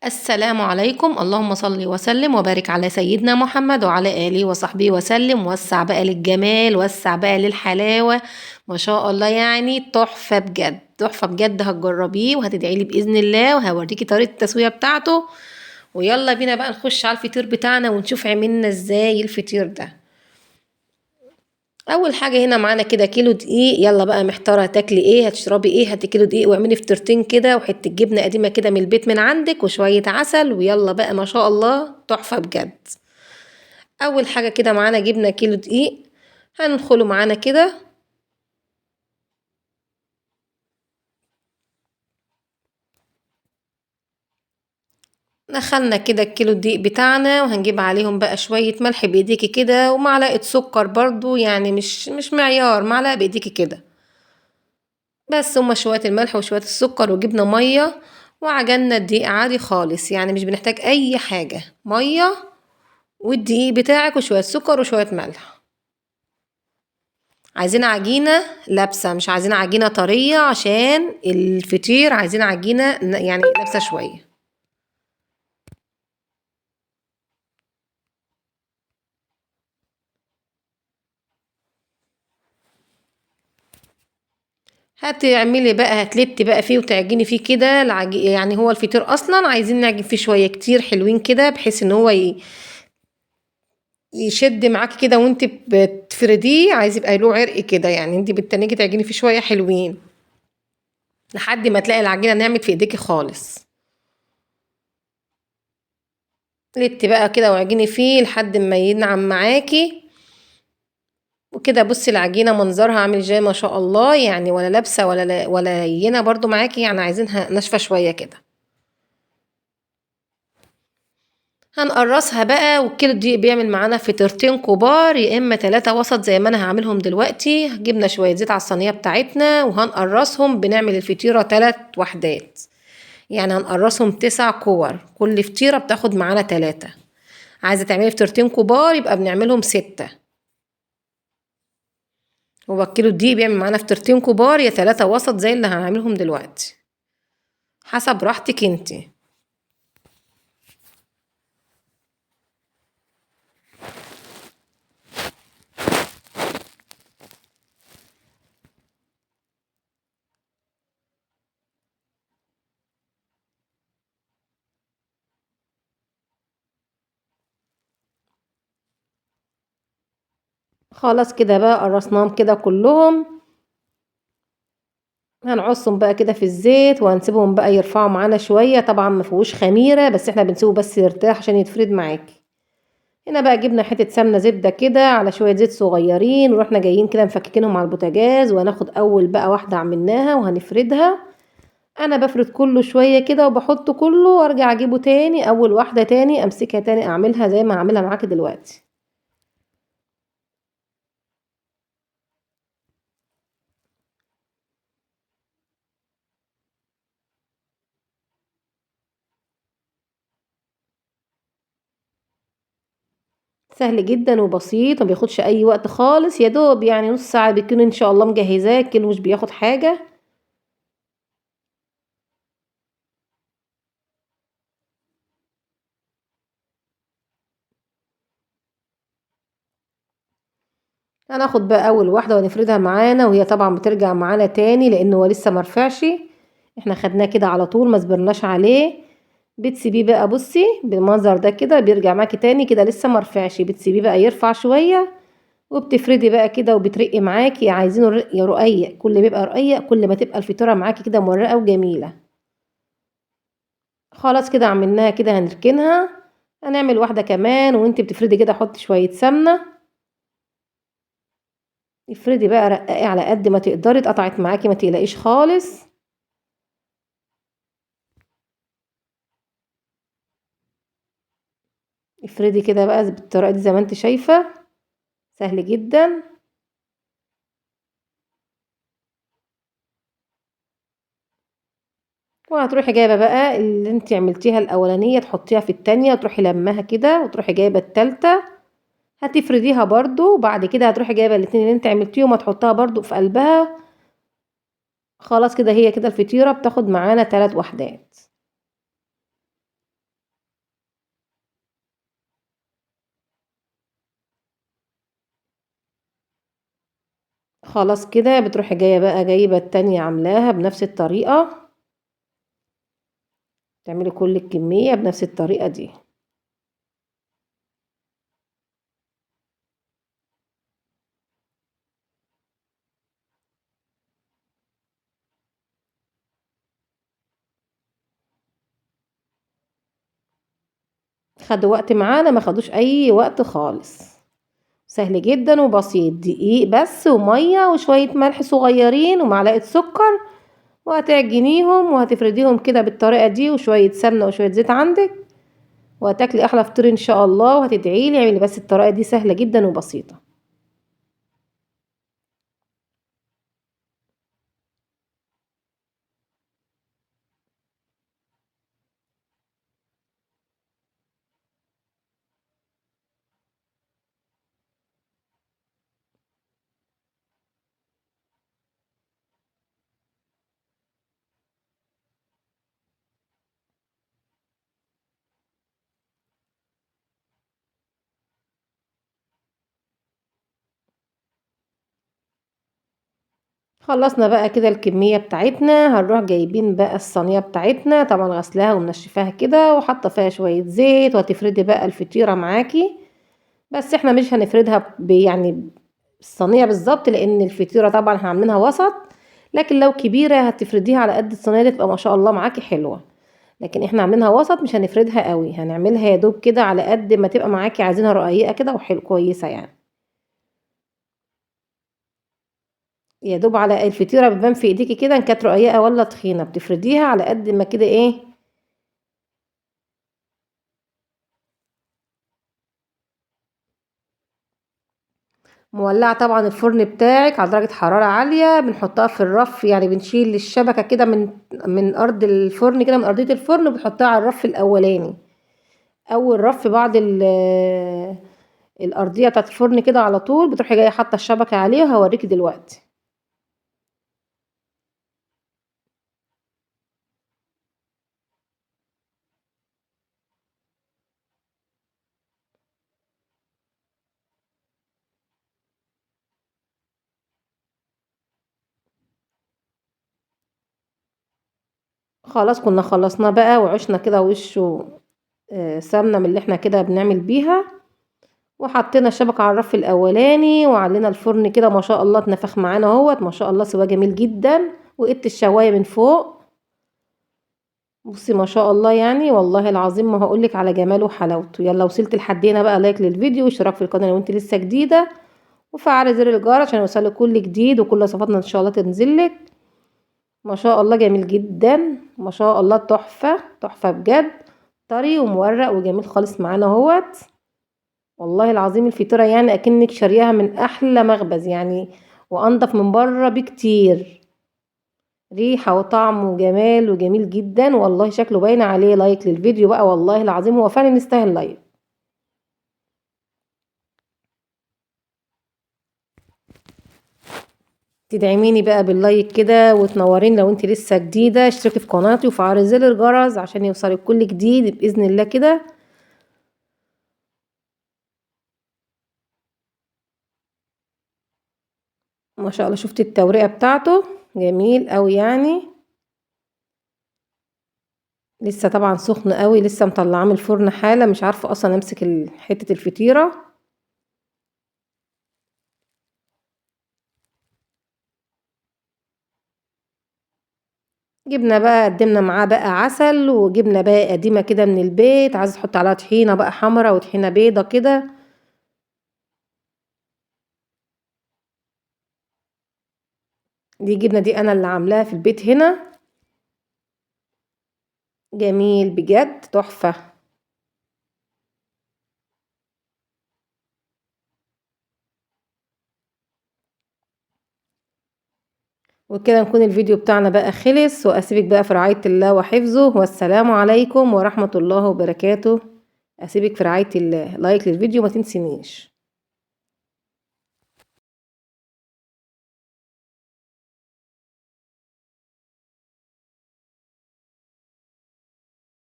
السلام عليكم، اللهم صل وسلم وبارك على سيدنا محمد وعلى آله وصحبه وسلم. وسع بقى للجمال، وسع بقى للحلاوة. ما شاء الله، يعني تحفة بجد تحفة بجد. هتجربيه وهتدعي لي بإذن الله، وهوريكي طريقة التسوية بتاعته. ويلا بينا بقى نخش على الفطير بتاعنا ونشوف عملنا ازاي الفطير ده. اول حاجه هنا معانا كده كيلو دقيق. يلا بقى، محتاره هتاكلي ايه، هتشربي ايه؟ هاتي كيلو دقيق واعملي فطيرتين كده، وحته جبنه قديمه كده من البيت من عندك، وشويه عسل. ويلا بقى، ما شاء الله تحفه بجد. اول حاجه كده معانا جبنه كيلو دقيق. هندخله معانا كده. دخلنا كده الكيلو الدقيق بتاعنا، وهنجيب عليهم بقى شويه ملح بايديكي كده، ومعلقه سكر برضو، يعني مش معيار، معلقه بايديكي كده بس. هما شوية الملح وشوية السكر، وجبنا مية، وعجننا الدقيق عادي خالص. يعني مش بنحتاج أي حاجة، مية والدقيق بتاعك وشوية سكر وشوية ملح. عايزين عجينة لابسة، مش عايزين عجينة طرية، عشان الفطير عايزين عجينة يعني لابسة شوية. هتعملي بقى، هتلتي بقى فيه وتعجني فيه كده يعني هو الفطير اصلا عايزين نعجن فيه شويه كتير حلوين كده، بحيث ان هو يشد معاكي كده وانت بتفرديه. عايز يبقى له عرق كده، يعني انت بتتنجي تعجني فيه شويه حلوين لحد ما تلاقي العجينه نعمت في ايديكي خالص. لت بقى كده واعجني فيه لحد ما ينعم معاكي وكده. بصي العجينه منظرها عامل ازاي، ما شاء الله، يعني ولا لابسه ولا لينه برضو معاكي، يعني عايزينها ناشفه شويه كده. هنقرصها بقى، والكيلو دي بيعمل معانا فطيرتين كبار، يا اما 3 وسط زي ما انا هعملهم دلوقتي. جبنا شويه زيت على الصينيه بتاعتنا، وهنقرصهم. بنعمل الفطيره 3 وحدات، يعني هنقرصهم 9 كور. كل فطيره بتاخد معانا 3. عايزه تعملي فطيرتين كبار يبقى بنعملهم 6. هو الكيلو دي بيعمل معانا فطيرتين كبار يا 3 وسط زي اللي هنعملهم دلوقتي، حسب راحتك انتي. خلاص كده بقى قرصناهم كده كلهم. هنعصهم بقى كده في الزيت، وهنسيبهم بقى يرفعوا معانا شوية. طبعا ما فيهوش خميرة، بس احنا بنسيبه بس يرتاح عشان يتفرد معاكي. هنا بقى جبنا حتة سمنة زبدة كده على شوية زيت صغيرين، ورحنا جايين كده مفككينهم على البوتاجاز. وهناخد اول بقى واحدة عملناها وهنفردها. انا بفرد كله شوية كده وبحطه كله، وارجع اجيبه تاني اول واحدة تاني، امسكها تاني اعملها زي ما هعملها معاكي دلوقتي. سهل جدا وبسيط، ما بياخدش اي وقت خالص، يا دوب يعني نص ساعة بيكون ان شاء الله مجهزاه. الكيلو مش بياخد حاجة. هناخد بقى اول واحده ونفردها معانا، وهي طبعا بترجع معانا تاني لانه هو لسه مرفعش. احنا خدناه كده على طول، ما صبرناش عليه. بتسيبيه بقى، بصي بالمنظر ده كده بيرجع معاكي تاني كده لسه مرفعش. بتسيبيه بقى يرفع شويه، وبتفردي بقى كده وبترقي معاكي. عايزينه رقيق، كل ما يبقى رقيق كل ما تبقى الفطيره معاكي كده مورقه وجميله. خلاص كده عملناها كده، هنركنها. هنعمل واحده كمان، وانت بتفردي كده حطي شويه سمنه. افردي بقى، رققي على قد ما تقدري. اتقطعت معاكي ما تقلقيش خالص. افردي كده بقى بالطريقه دي زي ما انت شايفه، سهل جدا. وهتروحي جايبه بقى اللي انت عملتيها الاولانيه، تحطيها في التانية، وتروحي لمها كده، وتروحي جايبه التالتة. هتفرديها برضو. وبعد كده هتروحي جايبه الاتنين اللي انت عملتيهم، هتحطها برضو في قلبها. خلاص كده، هي كده الفطيره بتاخد معانا 3 وحدات. خلاص كده بتروحي جاية بقى جايبة التانية عاملاها بنفس الطريقة، تعملي كل الكمية بنفس الطريقة دي. خدوا وقت معانا؟ ما خدوش اي وقت خالص، سهل جدا وبسيط، دقيق بس ومية وشوية ملح صغيرين ومعلقة سكر، وهتعجنيهم وهتفرديهم كده بالطريقة دي وشوية سمنة وشوية زيت عندك، وهتاكلي احلى فطير ان شاء الله، وهتدعيلي. اعملي بس الطريقة دي سهلة جدا وبسيطة. خلصنا بقى كده الكمية بتاعتنا، هنروح جايبين بقى الصينية بتاعتنا، طبعا غسلاها ومنشفاها كده وحاطة فيها شوية زيت، وهتفردي بقى الفطيرة معاكي. بس احنا مش هنفردها يعني الصينية بالظبط، لان الفطيرة طبعا احنا عاملينها وسط، لكن لو كبيرة هتفرديها على قد الصينية دي تبقى ما شاء الله معاكي حلوة. لكن احنا عاملينها وسط، مش هنفردها قوي، هنعملها يا دوب كده على قد ما تبقى معاكي، عايزينها رقيقة كده وحلو كويسة يعني. يا دوب على الفطيرة بتبان في ايديكي كده ان كانت رقيقة ولا تخينة، بتفرديها على قد ما كده ايه. مولعة طبعا الفرن بتاعك على درجة حرارة عالية، بنحطها في الرف، يعني بنشيل الشبكة كده من ارض الفرن كده، من ارضية الفرن، وبنحطها على الرف الاولاني، اول رف بعد الارضية بتاعت الفرن كده على طول، بتروحي جاية حاطة الشبكة عليه، وهوريكي دلوقتي. خلاص كنا خلصناه بقى وعشنا كده وشه سمنة من اللي احنا كده بنعمل بيها، وحطينا الشبكة على الرف الاولاني، وعلينا الفرن كده ما شاء الله اتنفخ معانا اهوت، ما شاء الله سواه جميل جدا، وقدت الشواية من فوق. بصي ما شاء الله، يعني والله العظيم ما هقولك على جماله وحلاوته. يلا وصلت لحد هنا بقى، لايك للفيديو واشتراك في القناة لو انت لسه جديدة، وفعلي زر الجرس عشان يوصلك كل جديد، وكل وصفاتنا ان شاء الله تنزلك. ما شاء الله جميل جدا، ما شاء الله تحفة تحفة بجد، طري ومورق وجميل خالص معانا اهوت. والله العظيم الفطيرة يعني اكنك شارياها من احلى مخبز يعني، وانضف من بره بكتير، ريحة وطعم وجمال وجميل جدا، والله شكله باين عليه. لايك للفيديو بقى، والله العظيم هو فعلا يستاهل لايك. تدعميني بقى باللايك كده وتنورين لو انت لسه جديدة، اشتركي في قناتي وفعلي زر الجرس عشان يوصلك كل جديد بإذن الله كده. ما شاء الله شفت التوريقة بتاعته، جميل قوي يعني. لسه طبعا سخن قوي، لسه مطلعاه من الفرن حالا، مش عارفة اصلا امسك حتة الفطيرة. جبنا بقى، قدمنا معاه بقى عسل، وجبنا بقى قديمة كده من البيت، عايزة تحط عليها طحينة بقى حمرا وطحينة بيضة كده. دي جبنة دي انا اللي عاملاها في البيت هنا، جميل بجد تحفة. وكده نكون الفيديو بتاعنا بقى خلص، واسيبك بقى في رعاية الله وحفظه، والسلام عليكم ورحمة الله وبركاته. اسيبك في رعاية الله، لايك للفيديو ما تنسينيش.